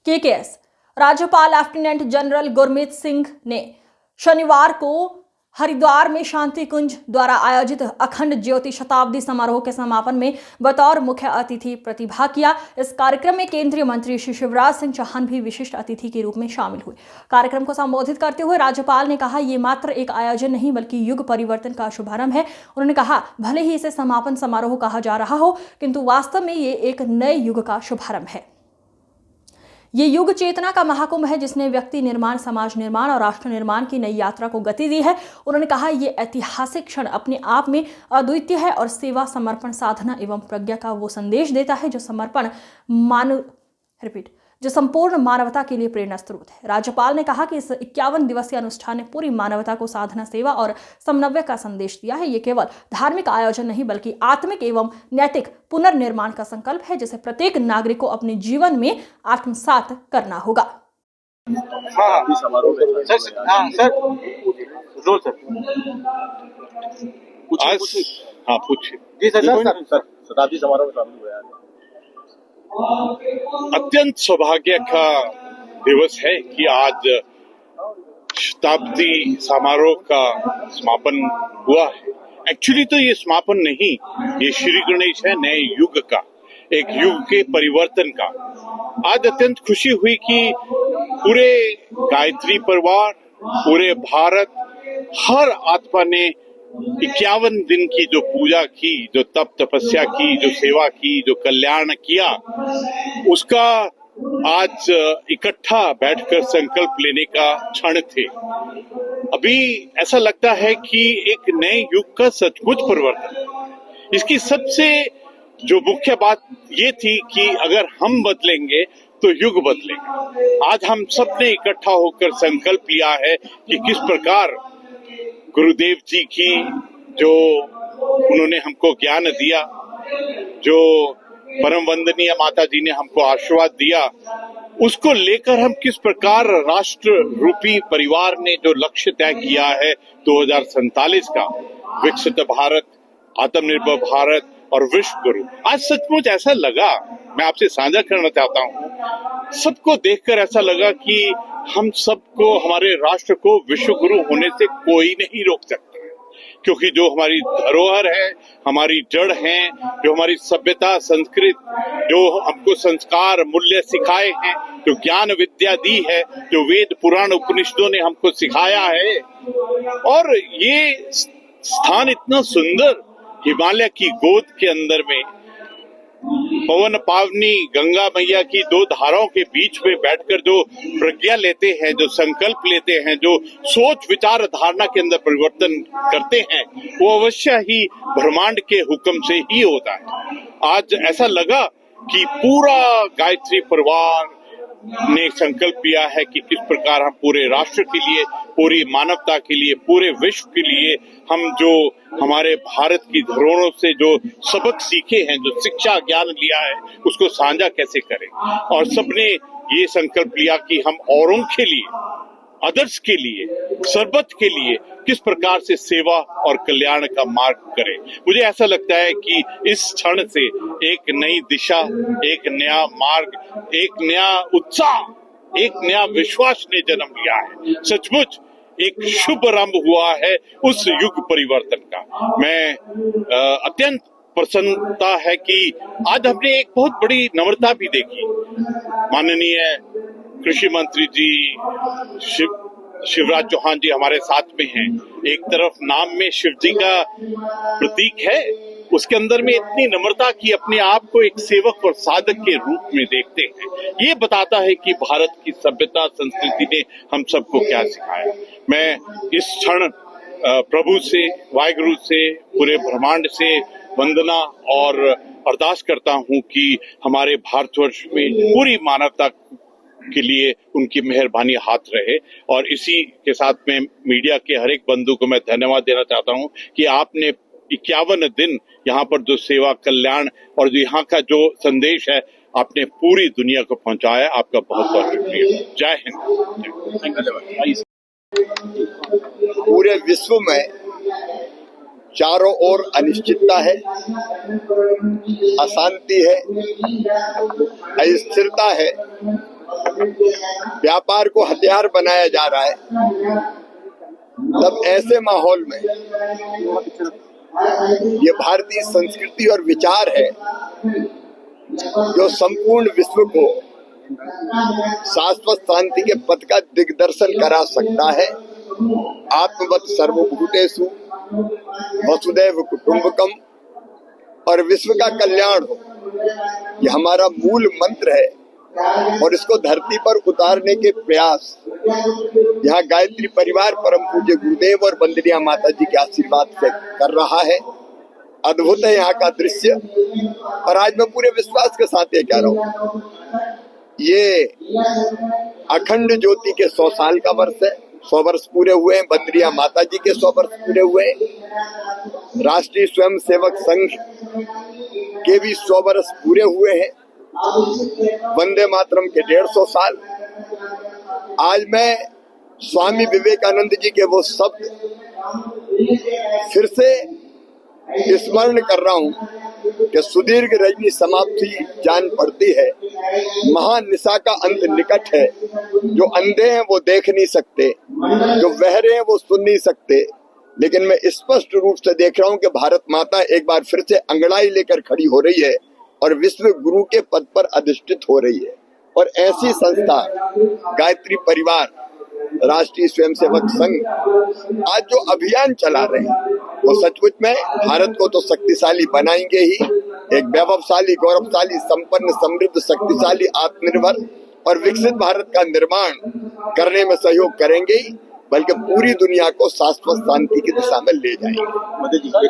केकेएस राज्यपाल lieutenant general Gurmeet Singh ने शनिवार को हरिद्वार में शांति कुंज द्वारा आयोजित अखंड ज्योति शताब्दी समारोह के समापन में बतौर मुख्य अतिथि प्रतिभाग किया। इस कार्यक्रम में केंद्रीय मंत्री श्री शिवराज सिंह चौहान भी विशिष्ट अतिथि के रूप में शामिल हुए। कार्यक्रम को संबोधित करते हुए राज्यपाल ने कहा, ये मात्र एक आयोजन नहीं बल्कि युग परिवर्तन का शुभारंभ है। उन्होंने कहा, भले ही इसे समापन समारोह कहा जा रहा हो, किंतु वास्तव में ये एक नए युग का शुभारंभ है। ये युग चेतना का महाकुंभ है जिसने व्यक्ति निर्माण, समाज निर्माण और राष्ट्र निर्माण की नई यात्रा को गति दी है। उन्होंने कहा, ये ऐतिहासिक क्षण अपने आप में अद्वितीय है और सेवा, समर्पण, साधना एवं प्रज्ञा का वो संदेश देता है जो संपूर्ण मानवता के लिए प्रेरणा स्रोत है। राज्यपाल ने कहा कि इस 51 दिवसीय अनुष्ठान ने पूरी मानवता को साधना, सेवा और समन्वय का संदेश दिया है। ये केवल धार्मिक आयोजन नहीं बल्कि आत्मिक एवं नैतिक पुनर्निर्माण का संकल्प है जिसे प्रत्येक नागरिक को अपने जीवन में आत्मसात करना होगा। शताब्दी समारोह में शामिल हुए। अत्यंत सौभाग्य का दिवस है कि आज शताब्दी समारोह का समापन हुआ है। एक्चुअली तो ये समापन नहीं, ये श्री गणेश है नए युग का, एक युग के परिवर्तन का। आज अत्यंत खुशी हुई कि पूरे गायत्री परिवार, पूरे भारत, हर आत्मा ने 51 दिन की जो पूजा की, जो तप तपस्या की, जो सेवा की, जो कल्याण किया, उसका आज इकट्ठा बैठकर संकल्प लेने का क्षण थे। अभी ऐसा लगता है कि एक नए युग का सचमुच परिवर्तन। इसकी सबसे जो मुख्य बात ये थी कि अगर हम बदलेंगे तो युग बदलेगा। आज हम सब ने इकट्ठा होकर संकल्प लिया है कि किस प्रकार गुरुदेव जी की जो उन्होंने हमको ज्ञान दिया, जो परम वंदनीय माता जी ने हमको आशीर्वाद दिया, उसको लेकर हम किस प्रकार राष्ट्र रूपी परिवार ने जो लक्ष्य तय किया है 2047 का, विकसित भारत, आत्मनिर्भर भारत और विश्व गुरु। आज सचमुच ऐसा लगा, मैं आपसे साझा करना चाहता हूँ, सबको देखकर ऐसा लगा कि हम सबको, हमारे राष्ट्र को विश्व गुरु होने से कोई नहीं रोक सकता है, क्योंकि जो हमारी धरोहर है, हमारी जड़ है, जो हमारी सभ्यता, संस्कृत, जो हमको संस्कार, मूल्य सिखाए हैं, जो ज्ञान विद्या दी है, जो वेद पुराण उपनिषदों ने हमको सिखाया है, और ये स्थान इतना सुंदर हिमालय की गोद के अंदर में, पवन पावनी गंगा मैया की दो धाराओं के बीच में बैठकर जो प्रज्ञा लेते हैं, जो संकल्प लेते हैं, जो सोच विचार धारणा के अंदर परिवर्तन करते हैं, वो अवश्य ही ब्रह्मांड के हुक्म से ही होता है। आज ऐसा लगा कि पूरा गायत्री परिवार ने संकल्प लिया है कि किस प्रकार हम पूरे राष्ट्र के लिए, पूरी मानवता के लिए, पूरे विश्व के लिए हम जो हमारे भारत की धरोहरों से जो सबक सीखे हैं, जो शिक्षा ज्ञान लिया है, उसको साझा कैसे करें। और सबने ये संकल्प लिया कि हम औरों के लिए, अदर्स के लिए, सरबत के लिए किस प्रकार से सेवा और कल्याण का मार्ग करें। मुझे ऐसा लगता है कि इस क्षण से एक नई दिशा, एक नया मार्ग, एक नया उत्साह, एक नया विश्वास ने जन्म लिया है। सचमुच एक शुभ आरंभ हुआ है उस युग परिवर्तन का। मैं अत्यंत प्रसन्नता है कि आज हमने एक बहुत बड़ी नम्रता भी देखी। माननीय कृषि मंत्री जी शिवराज चौहान जी हमारे साथ में हैं। एक तरफ नाम में शिव जी का प्रतीक है, उसके अंदर में इतनी नम्रता की अपने आप को एक सेवक और साधक के रूप में देखते हैं। ये बताता है कि भारत की सभ्यता संस्कृति ने हम सबको क्या सिखाया। मैं इस क्षण प्रभु से, वाहिगुरु से, पूरे ब्रह्मांड से वंदना और अरदास करता हूँ कि हमारे भारतवर्ष में पूरी मानवता के लिए उनकी मेहरबानी हाथ रहे। और इसी के साथ में मीडिया के हर एक बंधु को मैं धन्यवाद देना चाहता हूं कि आपने 51 दिन यहाँ पर जो सेवा, कल्याण और यहाँ का जो संदेश है, आपने पूरी दुनिया को पहुंचाया। आपका बहुत बहुत शुक्रिया। जय हिंद। पूरे विश्व में चारों ओर अनिश्चितता है, अशांति है, अस्थिरता है, व्यापार को हथियार बनाया जा रहा है, तब ऐसे माहौल में ये भारतीय संस्कृति और विचार है जो संपूर्ण विश्व को शाश्वत शांति के पथ का दिग्दर्शन करा सकता है। आत्मवत् सर्वभूतेषु वसुदैव कुटुंबकम और विश्व का कल्याण हो, ये हमारा मूल मंत्र है और इसको धरती पर उतारने के प्रयास यहाँ गायत्री परिवार परम पूज्य गुरुदेव और वंदनीय माता जी के आशीर्वाद से कर रहा है। अद्भुत है यहाँ का दृश्य। और आज मैं पूरे विश्वास के साथ ये कह रहा हूँ, ये अखंड ज्योति के 100 साल का वर्ष है। 100 वर्ष पूरे हुए हैं। वंदनीय माता जी के 100 वर्ष पूरे हुए हैं। राष्ट्रीय स्वयं सेवक संघ के भी 100 वर्ष पूरे हुए हैं। वंदे मातरम के 150 साल। आज मैं स्वामी विवेकानंद जी के वो शब्द फिर से स्मरण कर रहा हूँ कि सुदीर्घ रजनी समाप्ति जान पड़ती है, महान निशा का अंत निकट है। जो अंधे हैं वो देख नहीं सकते, जो बहरे हैं वो सुन नहीं सकते, लेकिन मैं स्पष्ट रूप से देख रहा हूँ कि भारत माता एक बार फिर से अंगड़ाई लेकर खड़ी हो रही है और विश्व गुरु के पद पर अधिष्ठित हो रही है। और ऐसी संस्था गायत्री परिवार, राष्ट्रीय स्वयंसेवक संघ आज जो अभियान चला रहे हैं वो सचमुच में भारत को तो शक्तिशाली बनाएंगे ही, एक वैभवशाली, गौरवशाली, संपन्न, समृद्ध, शक्तिशाली, आत्मनिर्भर और विकसित भारत का निर्माण करने में सहयोग करेंगे ही, बल्कि पूरी दुनिया को शाश्वत शांति की दिशा में ले जाएंगे।